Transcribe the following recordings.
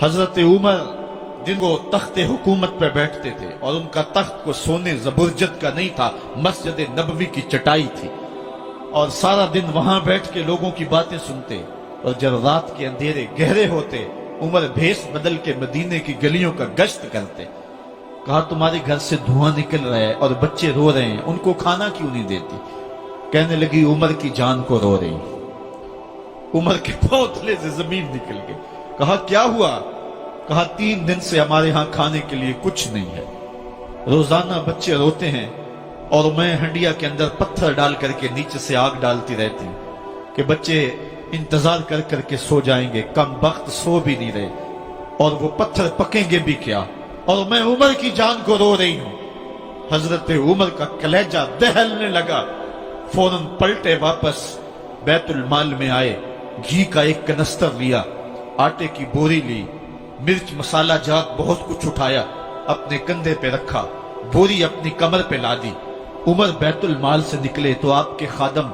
حضرت عمر جن کو تخت حکومت پہ بیٹھتے تھے اور ان کا تخت کو سونے زبرجد کا نہیں تھا، مسجد نبوی کی چٹائی تھی، اور سارا دن وہاں بیٹھ کے لوگوں کی باتیں سنتے، اور جب رات کے اندھیرے گہرے ہوتے عمر بھیس بدل کے مدینے کی گلیوں کا گشت کرتے۔ کہا تمہارے گھر سے دھواں نکل رہا ہے اور بچے رو رہے ہیں، ان کو کھانا کیوں نہیں دیتی؟ کہنے لگی عمر کی جان کو رو رہی۔ عمر کے پاؤں تلے سے زمین نکل گئی۔ کہا کیا ہوا؟ کہا 3 دن سے ہمارے ہاں کھانے کے لیے کچھ نہیں ہے، روزانہ بچے روتے ہیں اور میں ہنڈیا کے اندر پتھر ڈال کر کے نیچے سے آگ ڈالتی رہتی ہوں کہ بچے انتظار کر کر کے سو جائیں گے، کم بخت سو بھی نہیں رہے، اور وہ پتھر پکیں گے بھی کیا، اور میں عمر کی جان کو رو رہی ہوں۔ حضرت عمر کا کلیجہ دہلنے لگا، فوراً پلٹے، واپس بیت المال میں آئے، گھی کا ایک کنستر لیا، آٹے کی بوری لی، مرچ مسالہ جات بہت کچھ اٹھایا، اپنے کندھے پہ رکھا، بوری اپنی کمر پہ لا دی۔ عمر بیت المال سے نکلے تو آپ کے خادم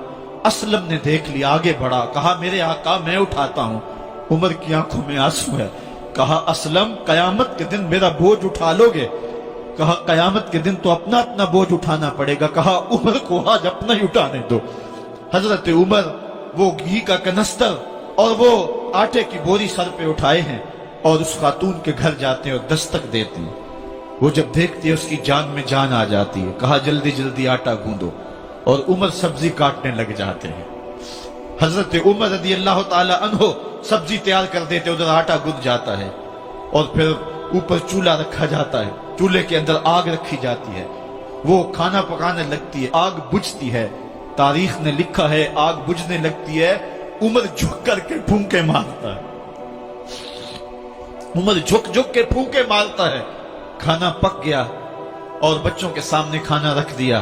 اسلم نے دیکھ لیا، آگے بڑھا، کہا میرے آقا میں اٹھاتا ہوں۔ عمر کی آنکھوں میں آنسو ہے۔ کہا اسلم قیامت کے دن میرا بوجھ اٹھا لو گے؟ کہا قیامت کے دن تو اپنا اپنا بوجھ اٹھانا پڑے گا۔ کہا عمر کو آج اپنا ہی اٹھانے دو۔ حضرت عمر وہ گھی کا کنستر اور وہ آٹے کی بوری سر پہ اٹھائے ہیں اور اس خاتون کے گھر جاتے ہیں اور دستک دیتے ہیں۔ وہ جب دیکھتی ہے اس کی جان میں جان آ جاتی ہے۔ کہا جلدی جلدی آٹا گوندو، اور عمر سبزی کاٹنے لگ جاتے ہیں۔ حضرت عمر رضی اللہ تعالی عنہ سبزی تیار کر دیتے، ادھر آٹا گند جاتا ہے، اور پھر اوپر چولہا رکھا جاتا ہے، چولہے کے اندر آگ رکھی جاتی ہے، وہ کھانا پکانے لگتی ہے، آگ بجھتی ہے۔ تاریخ نے لکھا ہے آگ بجھنے لگتی ہے، عمر جھک کر کے پھونکے مارتا ہے، عمر جھک جھک کے پھونکے مارتا ہے۔ کھانا پک گیا اور بچوں کے سامنے کھانا رکھ دیا،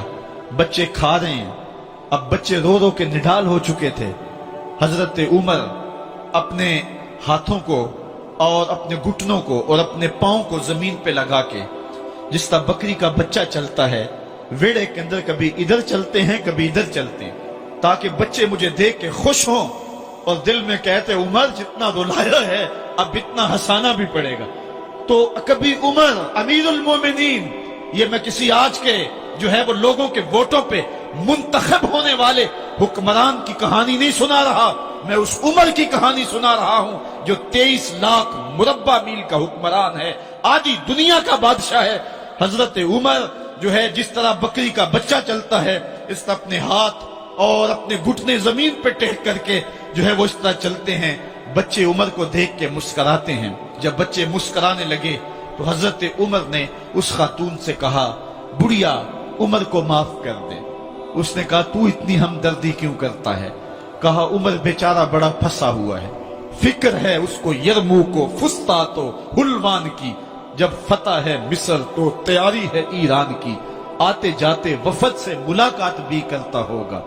بچے کھا رہے ہیں۔ اب بچے رو رو کے نڈال ہو چکے تھے۔ حضرت عمر اپنے ہاتھوں کو اور اپنے گھٹنوں کو اور اپنے پاؤں کو زمین پہ لگا کے، جس طرح بکری کا بچہ چلتا ہے، ویڑے کے اندر کبھی ادھر چلتے ہیں کبھی ادھر چلتے ہیں، تاکہ بچے مجھے دیکھ کے خوش ہوں اور دل میں کہتے عمر جتنا رلایا ہے اب اتنا ہنسانا بھی پڑے گا۔ تو کبھی عمر امیر المومنین، یہ میں کسی آج کے جو ہے وہ لوگوں کے ووٹوں پہ منتخب ہونے والے حکمران کی کہانی نہیں سنا رہا، میں اس عمر کی کہانی سنا رہا ہوں جو 23 لاکھ مربع میل کا حکمران ہے، آدھی دنیا کا بادشاہ ہے۔ حضرت عمر جو ہے جس طرح بکری کا بچہ چلتا ہے، اس طرح اپنے ہاتھ اور اپنے گھٹنے زمین پہ ٹیک کر کے جو ہے وہ اس طرح چلتے ہیں۔ بچے عمر کو دیکھ کے مسکراتے ہیں۔ جب بچے مسکرانے لگے تو حضرت عمر نے اس خاتون سے کہا بڑھیا عمر کو معاف کر دے۔ اس نے کہا تو اتنی ہمدردی کیوں کرتا ہے؟ کہا عمر بیچارہ بڑا پھنسا ہوا ہے، فکر ہے اس کو یرموک و فسطاط و حلوان کی، جب فتح ہے مصر تو تیاری ہے ایران کی، آتے جاتے وفد سے ملاقات بھی کرتا ہوگا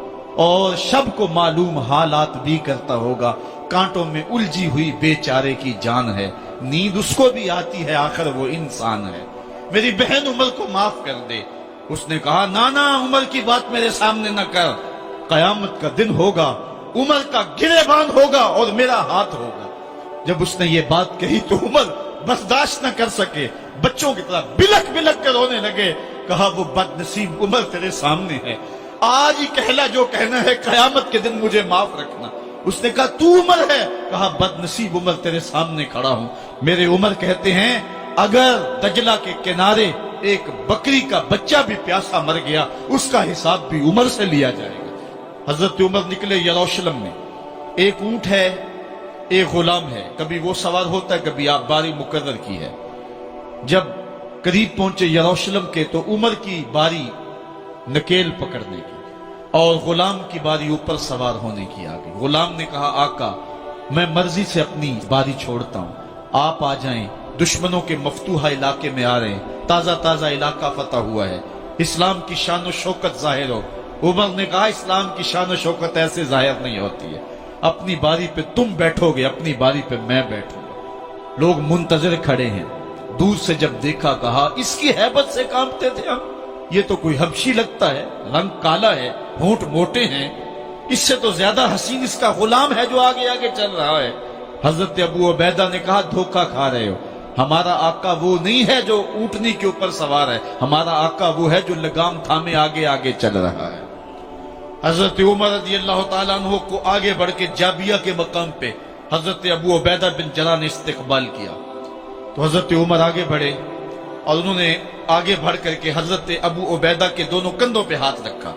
اور شب کو معلوم حالات بھی کرتا ہوگا، کانٹوں میں الجھی ہوئی بیچارے کی جان ہے، نیند اس کو بھی آتی ہے، آخر وہ انسان ہے، میری بہن عمر کو معاف کر دے۔ اس نے کہا نانا عمر کی بات میرے سامنے نہ کر، قیامت کا دن ہوگا، عمر کا گریبان ہوگا اور میرا ہاتھ ہوگا۔ جب اس نے یہ بات کہی تو عمر برداشت نہ کر سکے، بچوں کی طرح بلک بلک کر رونے لگے۔ کہا وہ بد نصیب عمر تیرے سامنے ہے، آج ہی کہلا جو کہنا ہے، قیامت کے دن مجھے معاف رکھنا۔ اس نے کہا تو عمر ہے؟ کہا بد نصیب عمر تیرے سامنے کھڑا ہوں۔ میرے عمر کہتے ہیں اگر دجلہ کے کنارے ایک بکری کا بچہ بھی پیاسا مر گیا، اس کا حساب بھی عمر سے لیا جائے گا۔ حضرت عمر نکلے یروشلم میں، ایک اونٹ ہے ایک غلام ہے، کبھی وہ سوار ہوتا ہے کبھی آپ باری مقرر کی ہے۔ جب قریب پہنچے یروشلم کے تو عمر کی باری نکیل پکڑنے کی اور غلام کی باری اوپر سوار ہونے کی آ گئی۔ غلام نے کہا آقا میں مرضی سے اپنی باری چھوڑتا ہوں، آپ آ جائیں، دشمنوں کے مفتوحہ علاقے میں آ رہے ہیں، تازہ تازہ علاقہ فتح ہوا ہے، اسلام کی شان و شوکت ظاہر ہو۔ عمر نے کہا اسلام کی شان و شوکت ایسے ظاہر نہیں ہوتی ہے، اپنی باری پہ تم بیٹھو گے، اپنی باری پہ میں بیٹھوں گا۔ لوگ منتظر کھڑے ہیں، دور سے جب دیکھا کہا اس کی ہیبت سے کانپتے تھے ہم، یہ تو کوئی حبشی لگتا ہے، رنگ کالا ہے، ہونٹ موٹے ہیں، اس سے تو زیادہ حسین اس کا غلام ہے جو آگے آگے چل رہا ہے۔ حضرت ابو عبیدہ نے کہا دھوکہ کھا رہے ہو، ہمارا آقا وہ نہیں ہے جو اونٹنی کے اوپر سوار ہے، ہمارا آقا وہ ہے جو لگام تھامے آگے آگے چل رہا ہے۔ حضرت عمر رضی اللہ تعالیٰ عنہ کو آگے بڑھ کے جابیہ کے مقام پہ حضرت ابو عبیدہ بن جراح نے استقبال کیا، تو حضرت عمر آگے بڑھے اور انہوں نے آگے بڑھ کر کے حضرت ابو عبیدہ کے دونوں کندھوں پہ ہاتھ رکھا،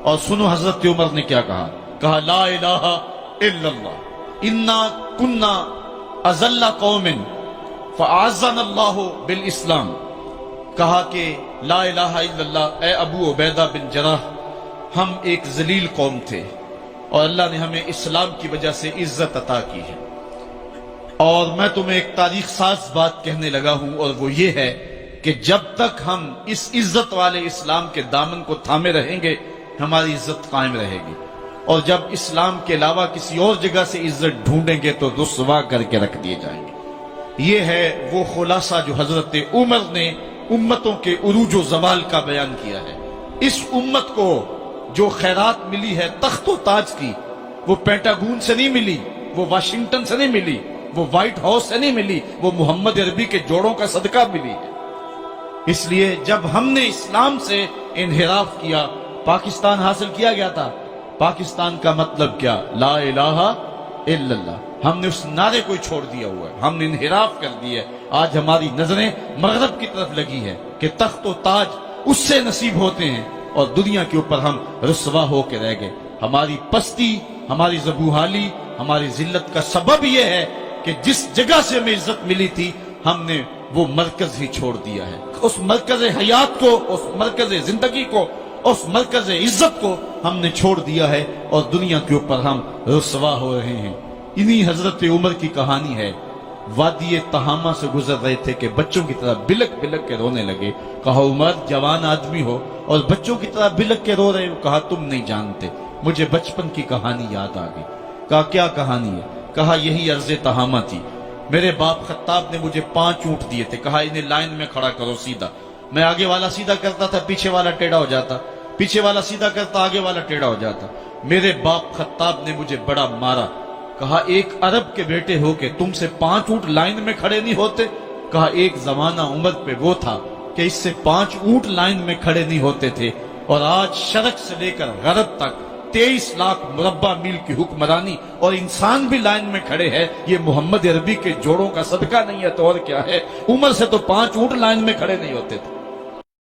اور سنو حضرت عمر نے کیا کہا لا الہ الا اللہ انا کنا اذل قوم فاعزنا اللہ بالاسلام، کہا کہ لا الہ الا اللہ، اے ابو عبیدہ بن جراح، ہم ایک ذلیل قوم تھے اور اللہ نے ہمیں اسلام کی وجہ سے عزت عطا کی ہے۔ اور میں تمہیں ایک تاریخ ساز بات کہنے لگا ہوں، اور وہ یہ ہے کہ جب تک ہم اس عزت والے اسلام کے دامن کو تھامے رہیں گے ہماری عزت قائم رہے گی، اور جب اسلام کے علاوہ کسی اور جگہ سے عزت ڈھونڈیں گے تو رسوا کر کے رکھ دیے جائیں گے۔ یہ ہے وہ خلاصہ جو حضرت عمر نے امتوں کے عروج و زوال کا بیان کیا ہے۔ اس امت کو جو خیرات ملی ہے تخت و تاج کی، وہ پینٹاگون سے نہیں ملی، وہ واشنگٹن سے نہیں ملی، وہ وائٹ ہاؤس سے نہیں ملی، وہ محمد عربی کے جوڑوں کا صدقہ ملی ہے۔ اس لیے جب ہم نے اسلام سے انحراف کیا، پاکستان حاصل کیا گیا تھا، پاکستان کا مطلب کیا؟ لا الہ الا اللہ۔ ہم نے اس نعرے کو چھوڑ دیا ہوا ہے، ہم نے انحراف کر دیا ہے۔ آج ہماری نظریں مغرب کی طرف لگی ہے کہ تخت و تاج اس سے نصیب ہوتے ہیں، اور دنیا کے اوپر ہم رسوا ہو کے رہ گئے۔ ہماری پستی، ہماری زبوحالی، ہماری ذلت کا سبب یہ ہے کہ جس جگہ سے ہمیں عزت ملی تھی ہم نے وہ مرکز ہی چھوڑ دیا ہے۔ اس مرکز حیات کو، اس مرکز زندگی کو، اس مرکز عزت کو ہم نے چھوڑ دیا ہے، اور دنیا کے اوپر ہم رسوا ہو رہے ہیں۔ انہی حضرت عمر کی کہانی ہے۔ وادی تہامہ سے گزر رہے تھے کہ بچوں کی طرح بلک بلک کے رونے لگے۔ کہا عمر جوان آدمی ہو اور بچوں کی طرح بلک کے رو رہے ہو؟ کہا تم نہیں جانتے، مجھے بچپن کی کہانی یاد آ گئی۔ کہا کیا کہانی ہے؟ کہا یہی عرض تہامہ تھی، میرے باپ خطاب نے مجھے 5 اونٹ دیے تھے، کہا انہیں لائن میں کھڑا کرو سیدھا۔ میں آگے والا سیدھا کرتا تھا، پیچھے والا ٹیڑھا ہو جاتا، پیچھے والا سیدھا کرتا، آگے والا ٹیڑھا ہو جاتا۔ میرے باپ خطاب نے مجھے بڑا مارا۔ کہا ایک عرب کے بیٹے ہو کہ تم سے 5 اونٹ لائن میں کھڑے نہیں ہوتے؟ کہا ایک زمانہ عمر پہ وہ تھا کہ اس سے 5 اونٹ لائن میں کھڑے نہیں ہوتے تھے، اور آج شرق سے لے کر غرب تک 23 لاکھ مربع میل کی حکمرانی اور انسان بھی لائن میں کھڑے ہیں۔ یہ محمد عربی کے جوڑوں کا صدقہ نہیں ہے تو اور کیا ہے؟ عمر سے تو 5 اونٹ لائن میں کھڑے نہیں ہوتے تھے۔